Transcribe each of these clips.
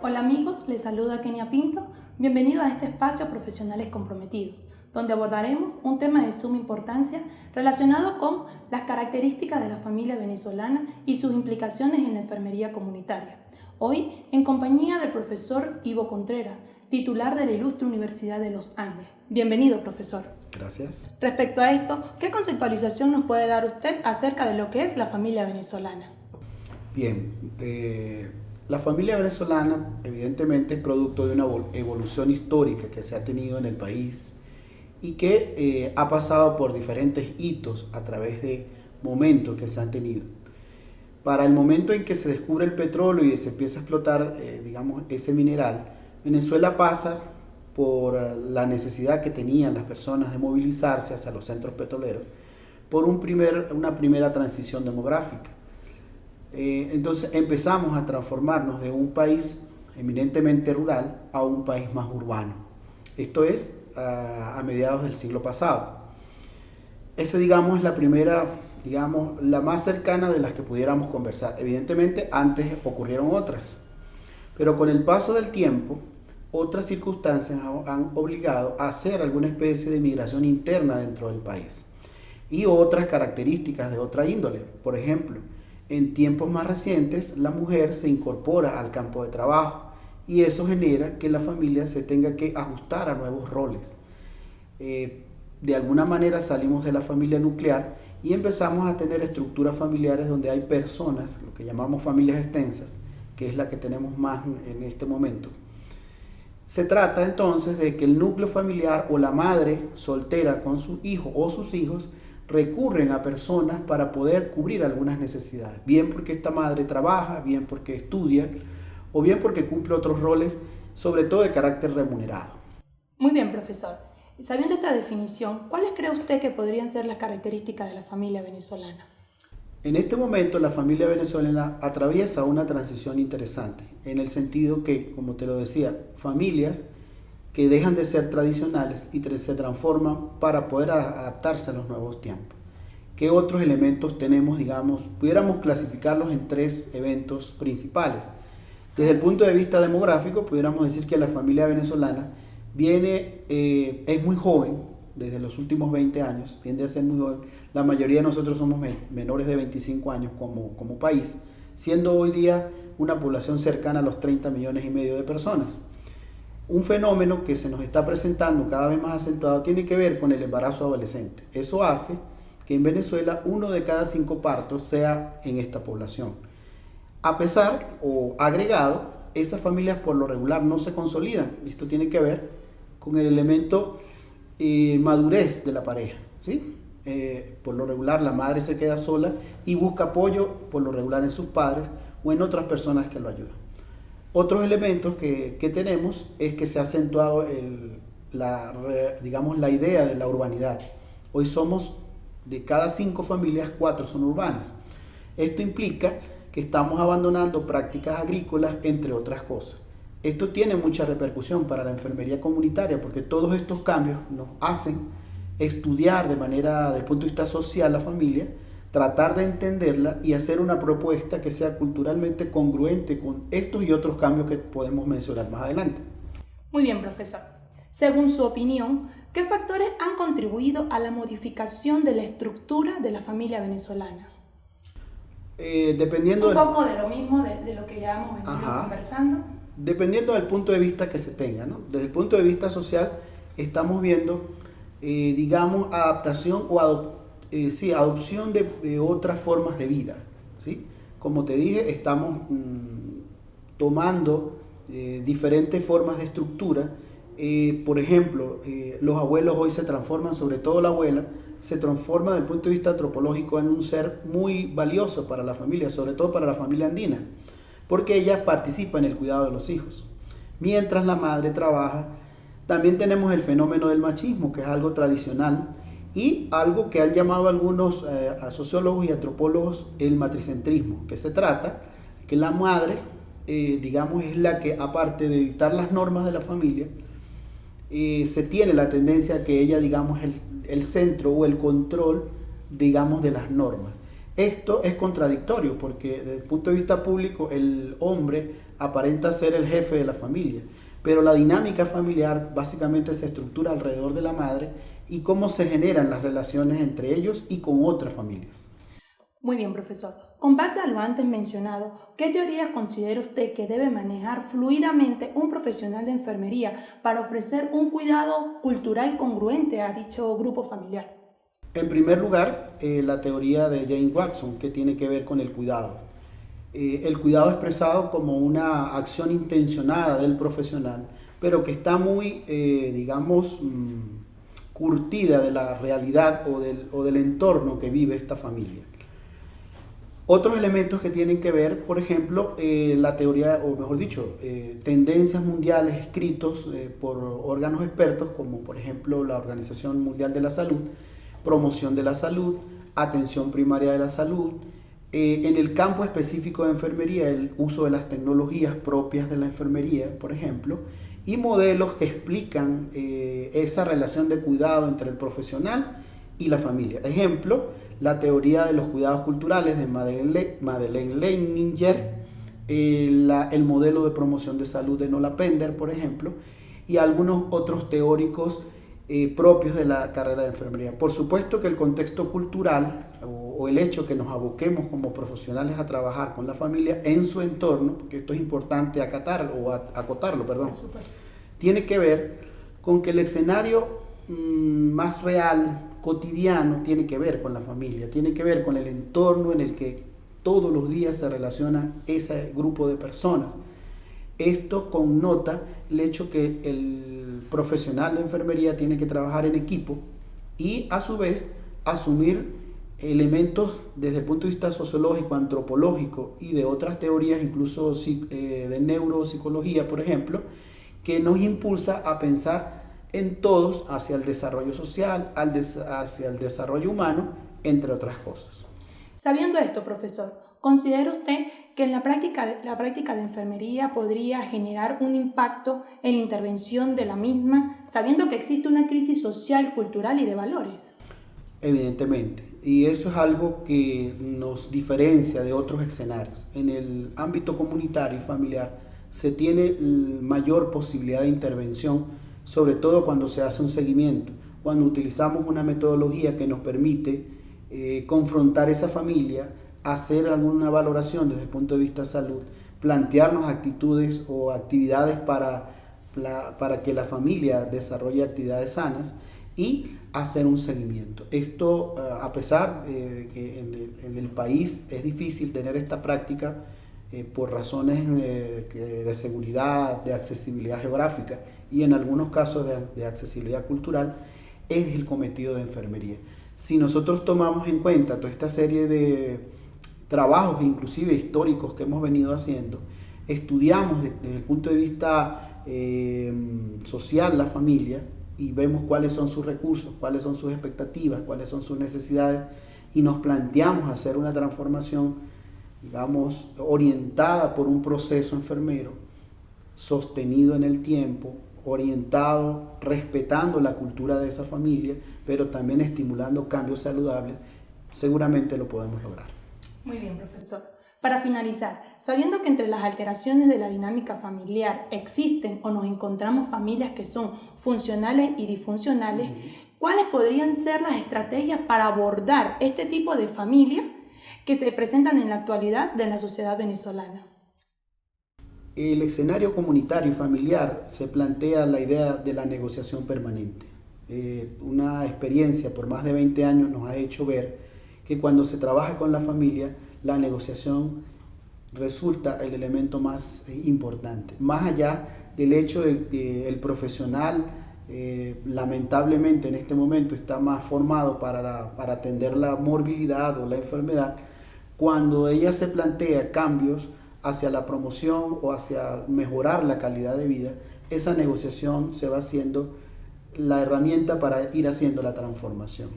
Hola amigos, les saluda Kenia Pinto. Bienvenido a este espacio Profesionales Comprometidos, donde abordaremos un tema de suma importancia relacionado con las características de la familia venezolana y sus implicaciones en la enfermería comunitaria. Hoy, en compañía del profesor Ivo Contreras, titular de la Ilustre Universidad de los Andes. Bienvenido, profesor. Gracias. Respecto a esto, ¿qué conceptualización nos puede dar usted acerca de lo que es la familia venezolana? Bien, la familia venezolana evidentemente es producto de una evolución histórica que se ha tenido en el país y que ha pasado por diferentes hitos a través de momentos que se han tenido. Para el momento en que se descubre el petróleo y se empieza a explotar, ese mineral, Venezuela pasa por la necesidad que tenían las personas de movilizarse hacia los centros petroleros por una primera transición demográfica. Entonces empezamos a transformarnos de un país eminentemente rural a un país más urbano. Esto es a mediados del siglo pasado. Esa, es la primera, la más cercana de las que pudiéramos conversar. Evidentemente antes ocurrieron otras, pero con el paso del tiempo, otras circunstancias han obligado a hacer alguna especie de migración interna dentro del país y otras características de otra índole. Por ejemplo, en tiempos más recientes, la mujer se incorpora al campo de trabajo y eso genera que la familia se tenga que ajustar a nuevos roles. De alguna manera salimos de la familia nuclear y empezamos a tener estructuras familiares donde hay personas, lo que llamamos familias extensas, que es la que tenemos más en este momento. Se trata entonces de que el núcleo familiar o la madre soltera con su hijo o sus hijos recurren a personas para poder cubrir algunas necesidades, bien porque esta madre trabaja, bien porque estudia o bien porque cumple otros roles, sobre todo de carácter remunerado. Muy bien, profesor. Sabiendo esta definición, ¿cuáles cree usted que podrían ser las características de la familia venezolana? En este momento la familia venezolana atraviesa una transición interesante, en el sentido que, como te lo decía, familias que dejan de ser tradicionales y se transforman para poder adaptarse a los nuevos tiempos. ¿Qué otros elementos tenemos, pudiéramos clasificarlos en tres eventos principales? Desde el punto de vista demográfico, pudiéramos decir que la familia venezolana es muy joven, desde los últimos 20 años, tiende a ser muy joven. La mayoría de nosotros somos menores de 25 años como país, siendo hoy día una población cercana a los 30 millones y medio de personas. Un fenómeno que se nos está presentando cada vez más acentuado tiene que ver con el embarazo adolescente. Eso hace que en Venezuela 1 de cada 5 partos sea en esta población. A pesar o agregado, esas familias por lo regular no se consolidan. Esto tiene que ver con el elemento madurez de la pareja, ¿sí? Por lo regular la madre se queda sola y busca apoyo por lo regular en sus padres o en otras personas que lo ayudan. Otros elementos que tenemos es que se ha acentuado la idea de la urbanidad. Hoy somos, de cada 5 familias, 4 son urbanas. Esto implica que estamos abandonando prácticas agrícolas, entre otras cosas. Esto tiene mucha repercusión para la enfermería comunitaria porque todos estos cambios nos hacen estudiar desde el punto de vista social la familia, tratar de entenderla y hacer una propuesta que sea culturalmente congruente con estos y otros cambios que podemos mencionar más adelante. Muy bien, profesor. Según su opinión, ¿qué factores han contribuido a la modificación de la estructura de la familia venezolana? Dependiendo Un poco de lo mismo de lo que ya hemos venido conversando. Dependiendo del punto de vista que se tenga, ¿no? Desde el punto de vista social estamos viendo, adaptación o adopción de otras formas de vida, ¿sí? Como te dije, estamos tomando diferentes formas de estructura. Por ejemplo, los abuelos hoy se transforman, sobre todo la abuela, se transforma desde el punto de vista antropológico en un ser muy valioso para la familia, sobre todo para la familia andina, porque ella participa en el cuidado de los hijos. Mientras la madre trabaja, también tenemos el fenómeno del machismo, que es algo tradicional y algo que han llamado algunos sociólogos y antropólogos el matricentrismo, que se trata que la madre, es la que, aparte de dictar las normas de la familia, se tiene la tendencia a que ella, es el centro o el control, de las normas. Esto es contradictorio porque desde el punto de vista público el hombre aparenta ser el jefe de la familia, pero la dinámica familiar básicamente se estructura alrededor de la madre y cómo se generan las relaciones entre ellos y con otras familias. Muy bien, profesor. Con base a lo antes mencionado, ¿qué teorías considera usted que debe manejar fluidamente un profesional de enfermería para ofrecer un cuidado cultural congruente a dicho grupo familiar? En primer lugar, la teoría de Jane Watson, que tiene que ver con el cuidado. El cuidado expresado como una acción intencionada del profesional, pero que está muy, curtida de la realidad o del entorno que vive esta familia. Otros elementos que tienen que ver, por ejemplo, la teoría, o mejor dicho, tendencias mundiales escritos por órganos expertos, como por ejemplo la Organización Mundial de la Salud, promoción de la salud, atención primaria de la salud, en el campo específico de enfermería, el uso de las tecnologías propias de la enfermería, por ejemplo, y modelos que explican esa relación de cuidado entre el profesional y la familia. Ejemplo, la teoría de los cuidados culturales de Madeleine Leininger, el modelo de promoción de salud de Nola Pender, por ejemplo, y algunos otros teóricos propios de la carrera de enfermería. Por supuesto que el contexto cultural o el hecho que nos aboquemos como profesionales a trabajar con la familia en su entorno, porque esto es importante acotarlo, tiene que ver con que el escenario más real, cotidiano, tiene que ver con la familia, tiene que ver con el entorno en el que todos los días se relaciona ese grupo de personas. Esto connota el hecho que el profesional de enfermería tiene que trabajar en equipo y a su vez asumir elementos desde el punto de vista sociológico, antropológico y de otras teorías, incluso de neuropsicología, por ejemplo, que nos impulsa a pensar en todos hacia el desarrollo social, hacia el desarrollo humano, entre otras cosas. Sabiendo esto, profesor, ¿considera usted que en la práctica de enfermería podría generar un impacto en la intervención de la misma, sabiendo que existe una crisis social, cultural y de valores? Evidentemente, y eso es algo que nos diferencia de otros escenarios. En el ámbito comunitario y familiar se tiene mayor posibilidad de intervención, sobre todo cuando se hace un seguimiento, cuando utilizamos una metodología que nos permite confrontar esa familia, hacer alguna valoración desde el punto de vista de salud, plantearnos actitudes o actividades para que la familia desarrolle actividades sanas y hacer un seguimiento. Esto, a pesar de que en el país es difícil tener esta práctica por razones de seguridad, de accesibilidad geográfica y en algunos casos de accesibilidad cultural, es el cometido de enfermería. Si nosotros tomamos en cuenta toda esta serie de trabajos, inclusive históricos, que hemos venido haciendo, estudiamos desde el punto de vista social la familia y vemos cuáles son sus recursos, cuáles son sus expectativas, cuáles son sus necesidades y nos planteamos hacer una transformación, digamos, orientada por un proceso enfermero, sostenido en el tiempo, orientado, respetando la cultura de esa familia, pero también estimulando cambios saludables, seguramente lo podemos lograr. Muy bien, profesor. Para finalizar, sabiendo que entre las alteraciones de la dinámica familiar existen o nos encontramos familias que son funcionales y disfuncionales, ¿cuáles podrían ser las estrategias para abordar este tipo de familias que se presentan en la actualidad de la sociedad venezolana? El escenario comunitario y familiar se plantea la idea de la negociación permanente. Una experiencia por más de 20 años nos ha hecho ver que cuando se trabaja con la familia, la negociación resulta el elemento más importante. Más allá del hecho de que el profesional lamentablemente en este momento está más formado para atender la morbilidad o la enfermedad, cuando ella se plantea cambios hacia la promoción o hacia mejorar la calidad de vida, esa negociación se va haciendo la herramienta para ir haciendo la transformación.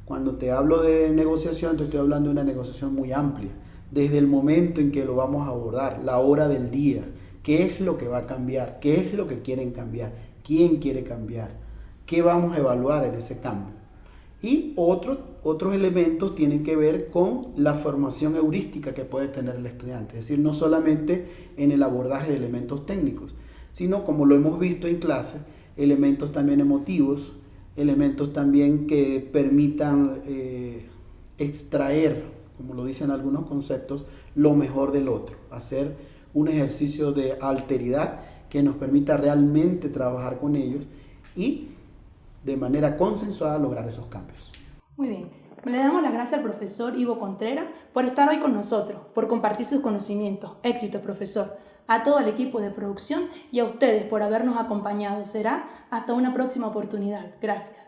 Cuando te hablo de negociación, te estoy hablando de una negociación muy amplia, desde el momento en que lo vamos a abordar, la hora del día, qué es lo que va a cambiar, qué es lo que quieren cambiar, quién quiere cambiar, qué vamos a evaluar en ese cambio. Y otros elementos tienen que ver con la formación heurística que puede tener el estudiante, es decir, no solamente en el abordaje de elementos técnicos, sino, como lo hemos visto en clase, elementos también emotivos, elementos también que permitan extraer, como lo dicen algunos conceptos, lo mejor del otro, hacer un ejercicio de alteridad que nos permita realmente trabajar con ellos y de manera consensuada lograr esos cambios. Muy bien. Le damos las gracias al profesor Ivo Contreras por estar hoy con nosotros, por compartir sus conocimientos. Éxito, profesor. A todo el equipo de producción y a ustedes por habernos acompañado. Será hasta una próxima oportunidad. Gracias.